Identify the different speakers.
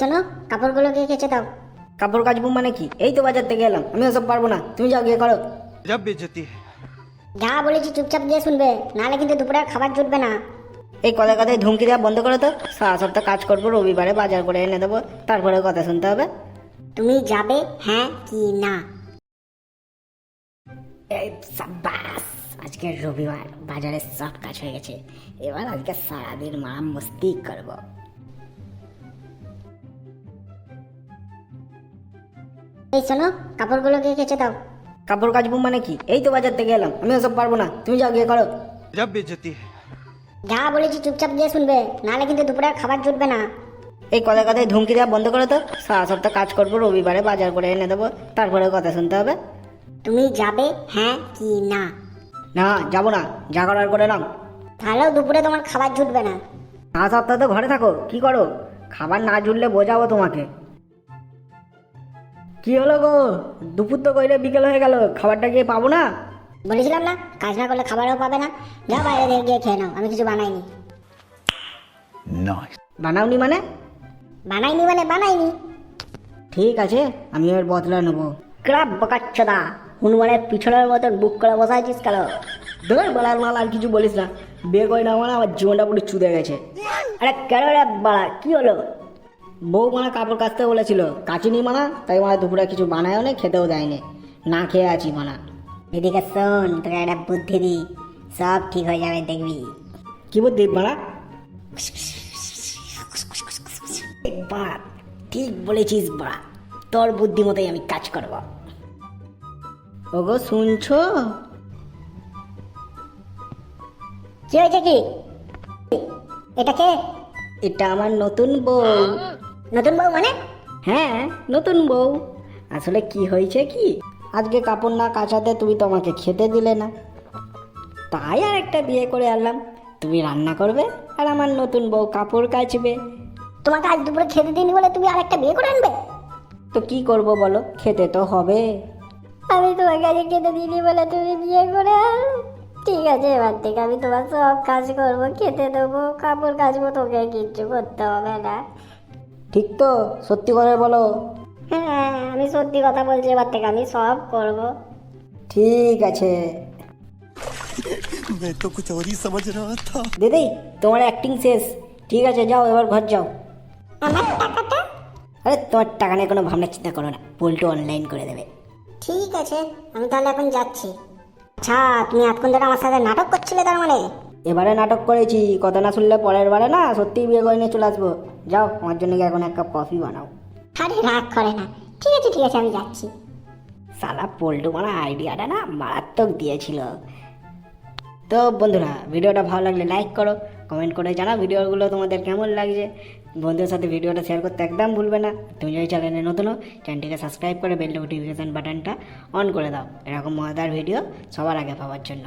Speaker 1: শোনো, কাপড়গুলো গিয়ে কেচে দাও।
Speaker 2: কাপড় কাচবো মানে কি? এই তো বাজার থেকে এলাম, আমি ওসব পারবো না, তুমি যাও গিয়ে করো।
Speaker 3: जब बेइज्जती है।
Speaker 1: যা বলেছি চুপচাপ দিয়ে শুনবে, নাহলে কিন্তু দুপুরে আর খাবার জুটবে না।
Speaker 2: এই কথায় কথায় ধমকি দেওয়া বন্ধ করো তো। সারা সপ্তাহ কাজ করবো, রবিবারে বাজার করে এনে দেবো, তারপরে কথা শুনতে হবে।
Speaker 1: তুমি যাবে হ্যাঁ কি না?
Speaker 2: এই সাব্বাস, আজকে রবিবার, বাজারে সব কাজ হয়ে গেছে। এবার আজকে সারাদিন মারাম মস্তি করবো।
Speaker 1: এই শোনো, কাপড়গুলো গিয়ে কেচে দাও।
Speaker 2: কাপড় কাচবো মানে কি? এই তো বাজার থেকে এলাম, আমি ওসব পারবো না, তুমি যাও গিয়ে করো।
Speaker 3: जब बेइज्जती है।
Speaker 1: যা বলেছি চুপচাপ দিয়ে শুনবে, নাহলে কিন্তু দুপুরে আর খাবার জুটবে না।
Speaker 2: এই কথায় কথায় ধমকি দেওয়া বন্ধ করো তো। সারা সপ্তাহ কাজ করবো, রবিবারে বাজার করে এনে দেবো, তারপরে কথা শুনতে হবে।
Speaker 1: তুমি যাবে হ্যাঁ কি না?
Speaker 2: না, যাবো না, যা করার করে নাও।
Speaker 1: তাহলেও দুপুরে তোমার খাবার জুটবে না।
Speaker 2: সারা সপ্তাহ তো ঘরে থাকো, কি করো? খাবার না জুটলে বোঝাবো তোমাকে। কি হলো গো? দুপুর তো কইলে বিকেল হয়ে গেল, খাবারটা গিয়ে পাবো না?
Speaker 1: বলেছিলাম না, কাজ না করলে খাবারও পাবে না। যা বাইরে দিয়ে গিয়ে খেয়ে নাও, আমি কিছু বানাইনি।
Speaker 2: বানাওনি মানে?
Speaker 1: বানাইনি মানে বানাইনি।
Speaker 2: ঠিক আছে, আমি এর বদলা নেবো। ক্রাব বকাচ্ছদা, হনুমানের পিছনের মতন বুক করে বসাইছিস কেন? ধর বলার মাল, আর কিছু বলিস না। বিয়ে করে না মানে আমার জীবনটা পুরো চুদে গেছে। আরে কেন রে বাড়া, কি হলো? বউ মানে কাপড় কাচতে বলেছিল, কাচিনি মানা, তাই মানে দুপুরে কিছু বানায়ও না, খেতেও দেয়নি, না খেয়ে আছি মানা।
Speaker 1: এদিকে শোন, তোকে একটা বুদ্ধি দি, সব ঠিক হয়ে যাবে দেখবি।
Speaker 2: কি বুদ্ধি মানা? বাড়া, ঠিক বলেছিস বাড়া, তোর বুদ্ধি মতোই আমি কাজ করব। ওগো শুনছো?
Speaker 1: কি হয়েছে কি? এটা কে?
Speaker 2: এটা আমার নতুন বউ।
Speaker 1: নতুন বউ মানে?
Speaker 2: হ্যাঁ, নতুন বউ। আসলে কি হয়েছে কি, আজকে কাপড় না কাচাতে তুমি তো আমাকে খেতে দিলে না, তাই আর একটা বিয়ে করে আনলাম। তুমি রান্না করবে আর আমার নতুন বউ কাপড় কাচবে।
Speaker 1: তোমাকে আজ দুপুরে খেতে দিইনি বলে তুমি আরেকটা বিয়ে করে আনবে?
Speaker 2: তো কি করব বলো, খেতে তো হবে।
Speaker 1: আমি তোমাকে আজ খেতে দিইনি বলে তুমি বিয়ে করে আনলে? ঠিক আছে, এবার থেকে আমি তোমার সব কাজ করবো, খেতে দেবো, কাপড় কাচবো, তোকে কিচ্ছু করতে হবে না।
Speaker 2: ঠিক তো? সত্যি করে বলো।
Speaker 1: হ্যাঁ, আমি সত্যি কথা বলছি, এবার থেকে আমি সব করবো।
Speaker 2: ঠিক আছে।
Speaker 3: मैं तो कुछ और ही समझ रहा था।
Speaker 2: দিদি, তোমার অ্যাক্টিং শেষ। ঠিক আছে, যাও এবার ঘর যাও।
Speaker 1: আমার টাকাটা?
Speaker 2: আরে তোমার টাকা নিয়ে কোনো ভাবনা চিন্তা করো না, পোল্টু অনলাইন করে দেবে।
Speaker 1: ঠিক আছে, আমি তাহলে এখন যাচ্ছি। আচ্ছা, তুমি এতক্ষণ ধরে আমার সাথে নাটক করছিলে তার মানে?
Speaker 2: এবারে নাটক করেছি, কথা না শুনলে পরের বারে না সত্যিই বিয়ে করে নিয়ে চলে আসবো। যাও, আমার জন্য এখন এক কাপ কফি বানাও।
Speaker 1: আরে রাগ করে না। ঠিক আছে ঠিক আছে, আমি যাচ্ছি।
Speaker 2: সালা পল্টু মানে আইডিয়াটা না মারাত্মক দিয়েছিল। তো বন্ধুরা, ভিডিওটা ভালো লাগলে লাইক করো, কমেন্ট করে জানাও ভিডিওগুলো তোমাদের কেমন লাগছে। বন্ধুদের সাথে ভিডিওটা শেয়ার করতে একদম ভুলবে না। তুমি যদি চ্যানেলে নতুন হও, চ্যানেলটিকে সাবস্ক্রাইব করে বেল নোটিফিকেশান বাটনটা অন করে দাও, এরকম মজাদার ভিডিও সবার আগে পাওয়ার জন্য।